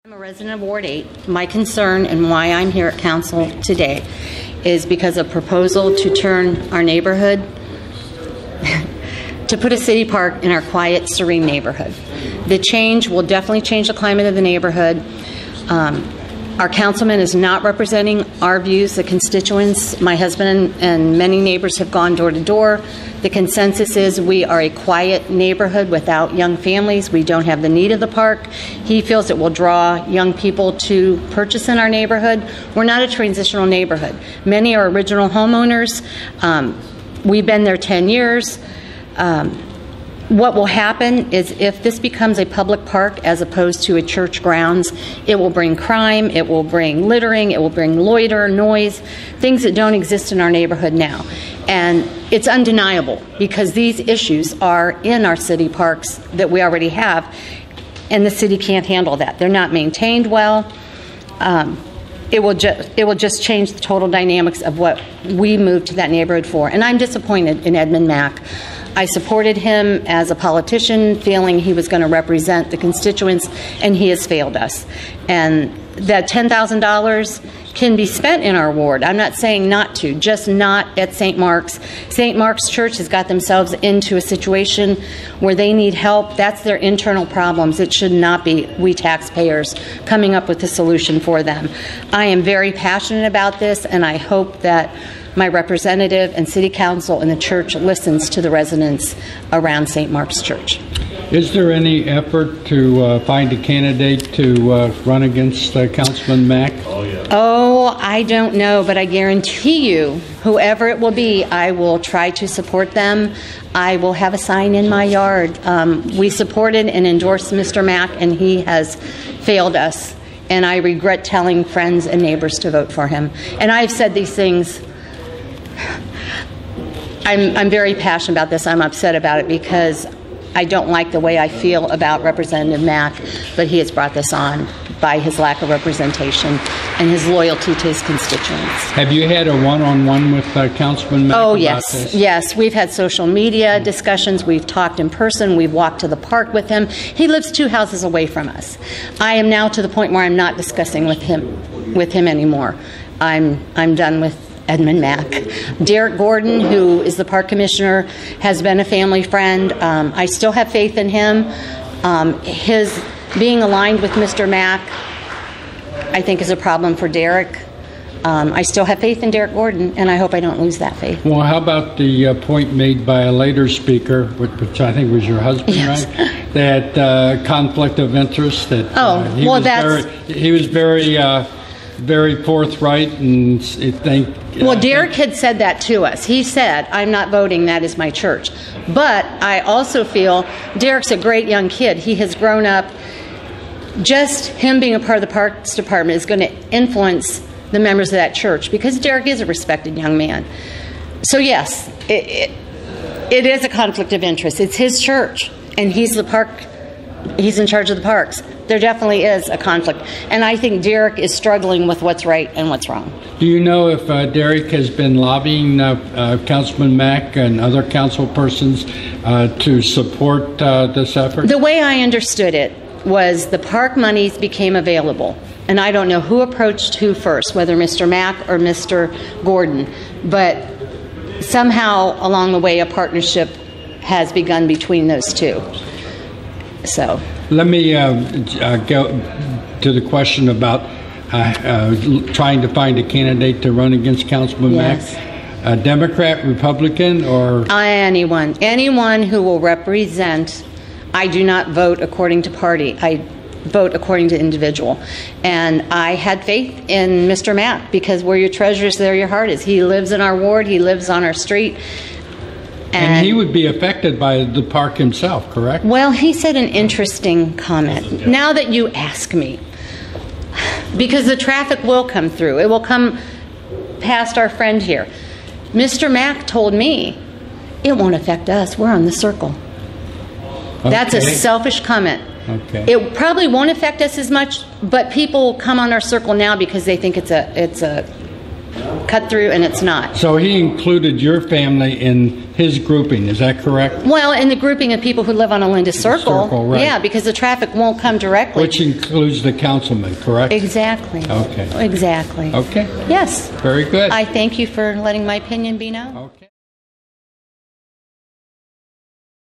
I'm a resident of Ward 8. My concern and why I'm here at council today is because of a proposal to turn our neighborhood, to put a city park in our quiet, serene neighborhood. The change will definitely change the climate of the neighborhood. Our councilman is not representing our views, the constituents. My husband and many neighbors have gone door to door. The consensus is we are a quiet neighborhood without young families. We don't have the need of the park. He feels it will draw young people to purchase in our neighborhood. We're not a transitional neighborhood. Many are original homeowners. We've been there 10 years. What will happen is if this becomes a public park as opposed to a church grounds, it will bring crime, it will bring littering, it will bring loiter, noise, things that don't exist in our neighborhood now. And it's undeniable because these issues are in our city parks that we already have, and the city can't handle that. They're not maintained well. It will just change the total dynamics of what we moved to that neighborhood for. And I'm disappointed in Edmund Mack. I supported him as a politician, feeling he was going to represent the constituents, and he has failed us. And that $10,000 can be spent in our ward. I'm not saying not to, just not at St. Mark's. St. Mark's Church has got themselves into a situation where they need help. That's their internal problems. It should not be we taxpayers coming up with a solution for them. I am very passionate about this, and I hope that my representative and city council and the church listens to the residents around St. Mark's Church. Is there any effort to find a candidate to run against Councilman Mack? Oh, I don't know, but I guarantee you, whoever it will be, I will try to support them. I will have a sign in my yard. We supported and endorsed Mr. Mack, and he has failed us. And I regret telling friends and neighbors to vote for him. And I've said these things. I'm very passionate about this. I'm upset about it because I don't like the way I feel about Representative Mack, but he has brought this on by his lack of representation and his loyalty to his constituents. Have you had a one-on-one with Councilman Mack about this? Yes. We've had social media discussions. We've talked in person. We've walked to the park with him. He lives 2 houses away from us. I am now to the point where I'm not discussing with him anymore. I'm done with Edmund Mack. Derek Gordon, who is the park commissioner, has been a family friend. I still have faith in him. His being aligned with Mr. Mack, I think, is a problem for Derek. I still have faith in Derek Gordon, and I hope I don't lose that faith. Well, how about the point made by a later speaker, which I think was your husband, yes, right? That conflict of interest. That he was very forthright, and well, Derek had said that to us. He said, "I'm not voting, that is my church." But I also feel Derek's a great young kid. He has grown up. Just him being a part of the Parks Department is going to influence the members of that church, because Derek is a respected young man. So yes, it is a conflict of interest. It's his church, and he's in charge of the parks. There definitely is a conflict. And I think Derek is struggling with what's right and what's wrong. Do you know if Derek has been lobbying Councilman Mack and other council persons to support this effort? The way I understood it was the park monies became available. And I don't know who approached who first, whether Mr. Mack or Mr. Gordon. But somehow along the way a partnership has begun between those two. So let me go to the question about trying to find a candidate to run against Councilman Mack. Democrat, Republican, or anyone who will represent. I do not vote according to party. I vote according to individual. And I had faith in Mr. Mack, because where your treasure is, there your heart is. He lives in our ward. He lives on our street. And he would be affected by the park himself, correct? Well, he said an interesting comment. Now that you ask me, because the traffic will come through. It will come past our friend here. Mr. Mack told me, it won't affect us. We're on the circle. Okay. That's a selfish comment. Okay. It probably won't affect us as much, but people come on our circle now because they think it's a cut through, and it's not. So he included your family in his grouping, is that correct? Well, in the grouping of people who live on Olinda Circle, right. Yeah, because the traffic won't come directly. Which includes the councilman, correct? Exactly. Okay. Exactly. Okay. Yes. Very good. I thank you for letting my opinion be known. Okay.